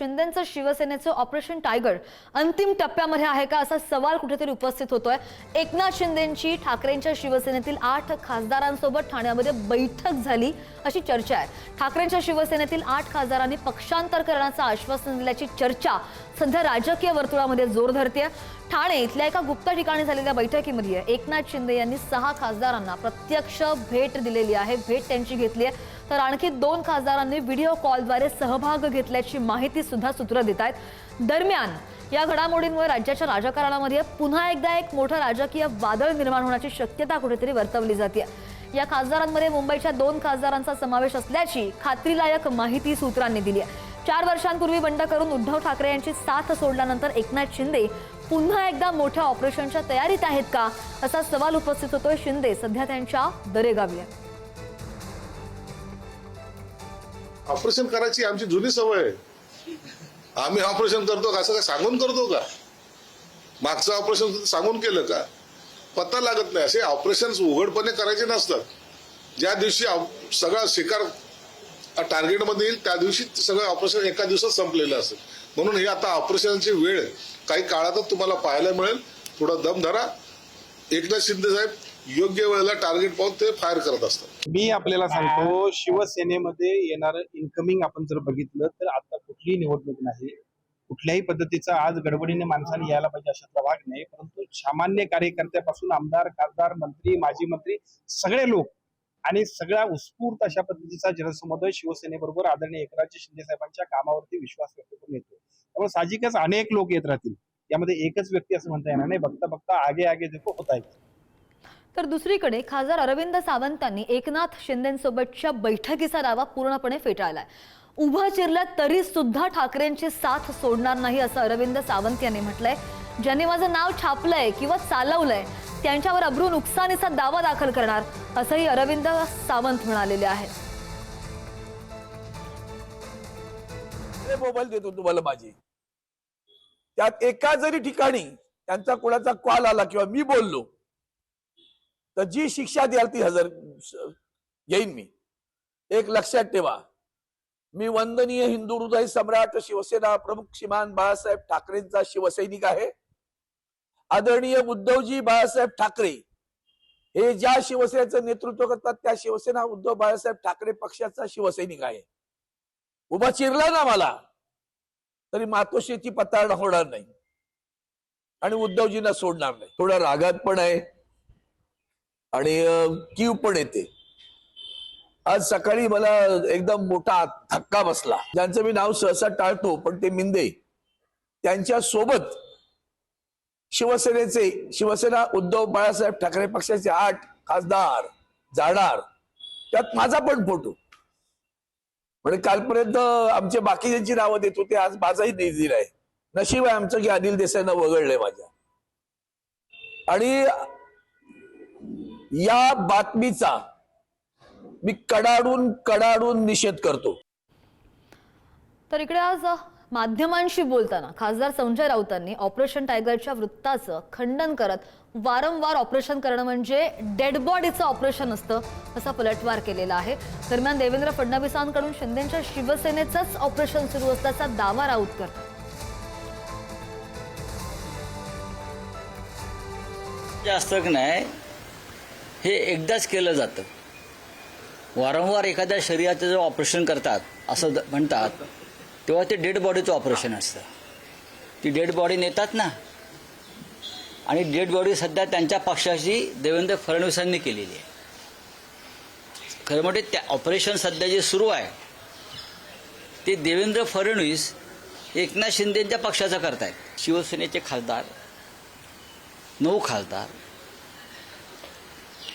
शिंदेंचं शिवसेनेचं operation tiger अंतिम टप्प्यामध्ये आहे का असा सवाल कुठेतरी उपस्थित होतोय। एकनाथ शिंदेंची ठाकरेंच्या शिवसेनेतील 8 खासदारांसोबत ठाण्यामध्ये बैठक झाली अशी चर्चा आहे। ठाकरेंच्या शिवसेनेतील 8 खासदारांनी पक्षांतर करण्याचं आश्वासन दिल्याची चर्चा सध्या राजकीय वर्तुळामध्ये जोर धरते। ठाणे इथल्या एका गुप्त ठिकाणी झालेल्या बैठकीमध्ये एकनाथ शिंदे यांनी 6 खासदारांना प्रत्यक्ष भेट दिलेली आहे, भेट त्यांची घेतली आहे। तर आणखी 2 खासदारांनी व्हिडिओ कॉलद्वारे सहभाग घेतल्याची माहिती सुद्धा सूत्र देत आहेत। दरम्यान या घडामोडींमुळे राज्याच्या राजकारणामध्ये पुन्हा एकदा एक मोठं राजकीय वादळ निर्माण होण्याची शक्यता कुठेतरी वर्तवली जाते। या खासदारांमध्ये मुंबईच्या 2 खासदारांचा समावेश असल्याची खात्रीलायक माहिती सूत्रांनी दिली आहे। 4 वर्षांपूर्वी बंड करून उद्धव ठाकरे यांची साथ सोडल्यानंतर एकनाथ शिंदे पुन्हा एकदा मोठ्या ऑपरेशनच्या तयारीत आहेत का असा सवाल उपस्थित होतोय। शिंदे सध्या त्यांच्या दरेगावी आहे। ऑपरेशन करायची आमची जुनी सवय आहे। आम्ही ऑपरेशन करतो का, असं काय सांगून करतो का? मागचं ऑपरेशन सांगून केलं का? पत्ता लागत नाही। असे ऑपरेशन उघडपणे करायचे नसतात। ज्या दिवशी सगळा शिकार टार्गेटमध्ये येईल त्या दिवशी सगळं ऑपरेशन एका दिवसात संपलेलं असेल। म्हणून ही आता ऑपरेशनची वेळ काही काळातच तुम्हाला पाहायला मिळेल। थोडा दम धरा। एकनाथ शिंदे साहेब योग्य वेळेला टार्गेट पाहून ते फायर करत असतात। मी आपल्याला सांगतो, शिवसेनेमध्ये येणारं इन्कमिंग आपण जर बघितलं तर आता कुठलीही निवडणूक नाही, कुठल्याही पद्धतीचा आज गडबडीने माणसाने यायला पाहिजे अशातला भाग नाही। परंतु सामान्य कार्यकर्त्यापासून आमदार, खासदार, मंत्री, माजी मंत्री सगळे लोक आणि सगळ्या उत्स्फूर्त अशा पद्धतीचा जनसमुदाय शिवसेनेबरोबर आदरणीय एकनाथ शिंदे साहेबांच्या कामावरती विश्वास व्यक्त करून येतो। त्यामुळे साहजिकच अनेक लोक येत राहतील, यामध्ये एकच व्यक्ती असं म्हणता येणार नाही। बघता बघता आगे आगे देखो होता है। तर दुसरीकडे खासदार अरविंद सावंतांनी एकनाथ शिंदेंसोबतच्या बैठकीचा दावा पूर्णपणे फेटाळलाय। उभं चिरलं तरी सुद्धा ठाकरेंची साथ सोडणार नाही असं अरविंद सावंत यांनी म्हटलंय। ज्यांनी माझं नाव छापलंय किंवा चालवलंय त्यांच्यावर अब्रू नुकसानीचा दावा दाखल करणार असंही अरविंद सावंत म्हणालेले आहेत। मोबाईल देतो तुम्हाला माझी, त्यात एका जरी ठिकाणी त्यांचा कोणाचा कॉल आला किंवा मी बोललो तर जी शिक्षा द्याल ती हजर घेईन मी। एक लक्षात ठेवा, मी वंदनीय हिंदू हृदय सम्राट शिवसेना प्रमुख श्रीमान बाळासाहेब ठाकरेंचा शिवसैनिक आहे। आदरणीय उद्धवजी बाळासाहेब ठाकरे हे ज्या शिवसेनेचं नेतृत्व करतात त्या शिवसेना उद्धव बाळासाहेब ठाकरे पक्षाचा शिवसैनिक आहे। उभा चिरला ना मला तरी मातोश्रीची पताळणा होणार नाही आणि उद्धवजींना सोडणार नाही। थोडा रागात पण आहे आणि कीव पण येते। आज सकाळी मला एकदम मोठा धक्का बसला। ज्यांचं मी नाव सहसा टाळतो पण ते मिंदे, त्यांच्या सोबत शिवसेना उद्धव बाळासाहेब ठाकरे पक्षाचे 8 खासदार जाणार, त्यात माझा पण फोटो। म्हणजे कालपर्यंत आमचे बाकीच्यांची नावं देत होते, आज माझाही नाही दिलाय। नशीब आहे आमचं की अनिल देसाईंना वगळलंय माझ्या। आणि या बातमीचा मी कडाडून निषेध करतो। तर इकडे आज माध्यमांशी बोलताना खासदार संजय राऊतांनी ऑपरेशन टायगरच्या वृत्ताचं खंडन करत वारंवार ऑपरेशन करणं म्हणजे डेड बॉडीचं ऑपरेशन असतं असा पलटवार केलेला आहे। दरम्यान देवेंद्र फडणवीसांकडून शिंदेंच्या शिवसेनेचंच ऑपरेशन सुरू असल्याचा दावा राऊत करतात। जास्त नाही, हे एकदाच केलं जातं। वारंवार एखाद्या शरीराचं जे ऑपरेशन करतात असं म्हणतात तेव्हा ते डेड बॉडीचं ऑपरेशन असतं। ती डेड बॉडी नेतात ना, आणि डेड बॉडी सध्या त्यांच्या पक्षाची देवेंद्र फडणवीसांनी केलेली आहे। खरं म्हणजे त्या ऑपरेशन सध्या जे सुरू आहे ते देवेंद्र फडणवीस एकनाथ शिंदेंच्या पक्षाचं करतायत। शिवसेनेचे खासदार 9 खासदार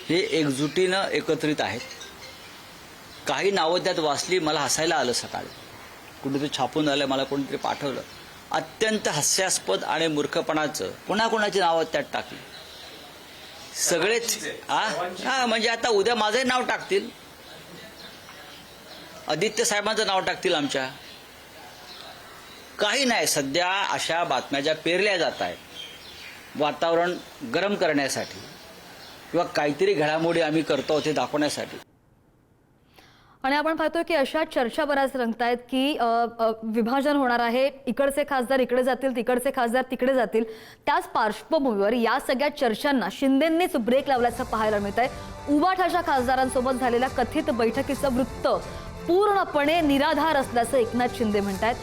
हे एकजुटीनं एकत्रित आहेत। काही नावं त्यात वाचली, मला हसायला आलं। सकाळी कुठेतरी छापून आलं, मला कोणीतरी पाठवलं। अत्यंत हास्यास्पद आणि मूर्खपणाचं कोणाकोणाची नावं त्यात टाकली सगळेच। म्हणजे आता उद्या माझंही नाव टाकतील, आदित्य साहेबांचं नाव टाकतील आमच्या। काही नाही, सध्या अशा बातम्या ज्या पेरल्या जात आहेत वातावरण गरम करण्यासाठी किंवा काहीतरी घडामोडी आम्ही करतो ते दाखवण्यासाठी। आणि आपण पाहतोय की अशा चर्चा बऱ्याच रंगतायत की विभाजन होणार आहे, इकडचे खासदार इकडे जातील, तिकडचे खासदार तिकडे जातील. त्याच पार्श्वभूमीवर या सगळ्या चर्चांना शिंदेंनीच ब्रेक लावल्याचं पाहायला मिळत आहे. उबाठाच्या खासदारांसोबत झालेल्या कथित बैठकीचं वृत्त पूर्णपणे निराधार असल्याचं एकनाथ शिंदे म्हणतायत.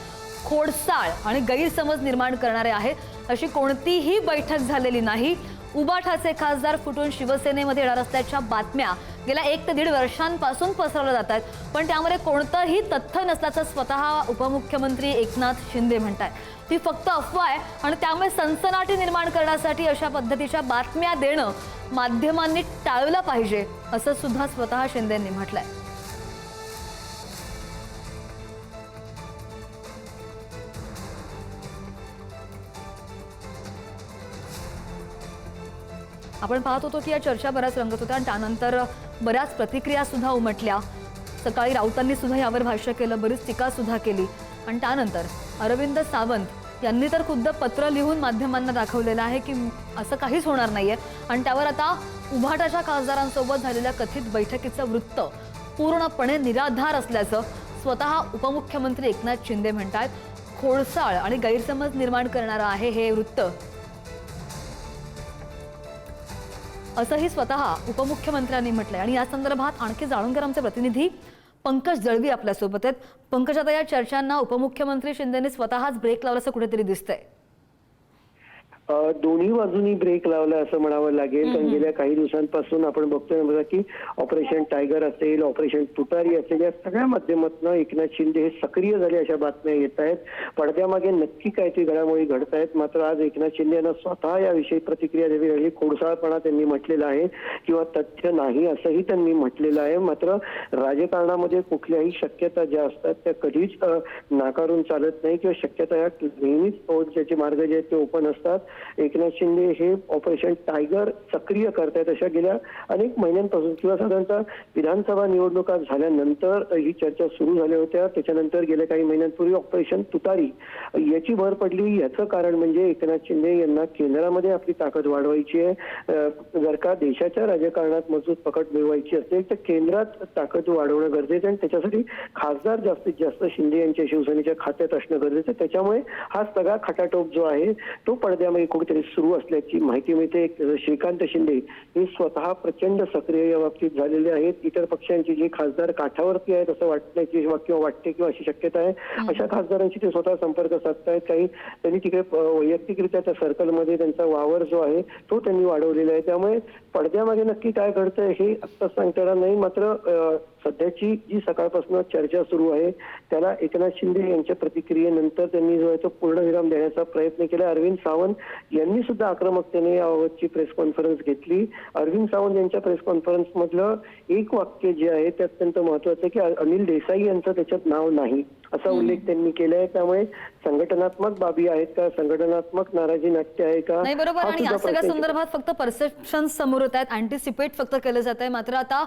खोडसाळ आणि गैरसमज निर्माण करणारे आहे, अशी कोणतीही बैठक झालेली नाही. उबाठाचे खासदार फुटून शिवसेनेमध्ये येणार असल्याच्या बातम्या गेल्या 1 ते 1.5 वर्षांपासून पसरवल्या जात आहेत, पण त्यामध्ये कोणतंही तथ्य नसल्याचं स्वतः उपमुख्यमंत्री एकनाथ शिंदे म्हणतात. ती फक्त अफवा आहे आणि त्यामुळे सनसनाटी निर्माण करण्यासाठी अशा पद्धतीच्या बातम्या देणं माध्यमांनी टाळलं पाहिजे, असं सुद्धा स्वतः शिंदेंनी म्हटलंय. आपण पाहत होतो की या चर्चा बऱ्याच रंगत होत्या आणि त्यानंतर बऱ्याच प्रतिक्रिया सुद्धा उमटल्या. सकाळी राऊतांनी सुद्धा यावर भाष्य केलं, बरीच टीका सुद्धा केली आणि त्यानंतर अरविंद सावंत यांनी तर खुद्द पत्र लिहून माध्यमांना दाखवलेलं आहे की असं काहीच होणार नाहीये. आणि त्यावर आता उभाटाच्या खासदारांसोबत झालेल्या कथित बैठकीचं वृत्त पूर्णपणे निराधार असल्याचं स्वतः उपमुख्यमंत्री एकनाथ शिंदे म्हणतात. खोडसाळ आणि गैरसमज निर्माण करणारं आहे हे वृत्त, असंही स्वतः उपमुख्यमंत्र्यांनी म्हटलंय. आणि या संदर्भात आणखी जाणून घेणार आमचे प्रतिनिधी पंकज दळवी आपल्यासोबत आहेत. पंकज, आता या चर्चांना उपमुख्यमंत्री शिंदेने स्वतःच ब्रेक लावल्याचं कुठेतरी दिसतंय. दोन्ही बाजूनी ब्रेक लावला असं म्हणावं लागेल. कारण गेल्या काही दिवसांपासून आपण बघतोय बघा की ऑपरेशन टायगर असेल, ऑपरेशन तुतारी असेल, या सगळ्या माध्यमातून एकनाथ शिंदे हे सक्रिय झाले अशा बातम्या येत आहेत. पडद्यामागे नक्की काय ती घडामोडी घडत आहेत. मात्र आज एकनाथ शिंदे यांना स्वतः याविषयी प्रतिक्रिया द्यावी लागली. खोडसाळपणा त्यांनी म्हटलेला आहे किंवा तथ्य नाही असंही त्यांनी म्हटलेलं आहे. मात्र राजकारणामध्ये कुठल्याही शक्यता ज्या असतात त्या कधीच नाकारून चालत नाही किंवा शक्यता या नेहमीच त्याचे मार्ग जे आहेत ते ओपन असतात. एकनाथ शिंदे हे ऑपरेशन टायगर सक्रिय करतायत. अशा गेल्या अनेक महिन्यांपासून किंवा साधारणतः विधानसभा निवडणुका झाल्यानंतर ही चर्चा सुरू झाल्या होत्या. त्याच्यानंतर गेल्या काही महिन्यांपूर्वी ऑपरेशन तुतारी याची भर पडली. याचं कारण म्हणजे एकनाथ शिंदे यांना केंद्रामध्ये आपली ताकद वाढवायची आहे. जर का देशाच्या राजकारणात मजबूत पकड मिळवायची असेल तर केंद्रात ताकद वाढवणं गरजेचं आहे आणि त्याच्यासाठी खासदार जास्तीत जास्त शिंदे यांच्या शिवसेनेच्या खात्यात असणं गरजेचं आहे. त्याच्यामुळे हा सगळा खटाटोप जो आहे तो पडद्यामध्ये कुठेतरी सुरू असल्याची माहिती मिळते. श्रीकांत शिंदे हे स्वतः प्रचंड सक्रिय या बाबतीत झालेले आहेत. इतर पक्षांची जे खासदार काठावरती आहेत असं वाटण्याची किंवा वाटते किंवा अशी शक्यता आहे, अशा खासदारांशी ते स्वतः संपर्क साधतायत. काही त्यांनी तिकडे वैयक्तिकरित्या त्या सर्कलमध्ये त्यांचा वावर जो आहे तो त्यांनी वाढवलेला आहे. त्यामुळे पडद्यामागे नक्की काय घडतंय हे आत्ताच सांगता येणार नाही. मात्र सध्याची जी सकाळपासून चर्चा सुरू आहे त्याला एकनाथ शिंदे यांच्या प्रतिक्रियेनंतर त्यांनी जो आहे तो पूर्णविराम देण्याचा प्रयत्न केला. अरविंद सावंत यांनी सुद्धा आक्रमकतेने याबाबतची प्रेस कॉन्फरन्स घेतली. अरविंद सावंत यांच्या प्रेस कॉन्फरन्स मधलं एक वाक्य जे आहे ते अत्यंत महत्वाचं आहे की अनिल देसाई यांचं त्याच्यात नाव नाही असा उल्लेख त्यांनी केलाय. त्यामुळे संघटनात्मक बाबी आहेत का, संघटनात्मक नाराजी नाट्य आहे का, नाही बरोबर. आणि या सगळ्या संदर्भात फक्त परसेप्शन समोर येत आहेत, अँटिसिपेट फक्त केलं जात आहे. मात्र आता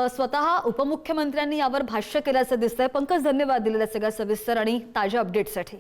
स्वतः उपमुख्यमंत्र्यांनी यावर भाष्य केल्याचं दिसतंय. पंकज, धन्यवाद दिलेल्या सगळ्या सविस्तर आणि ताज्या अपडेटसाठी.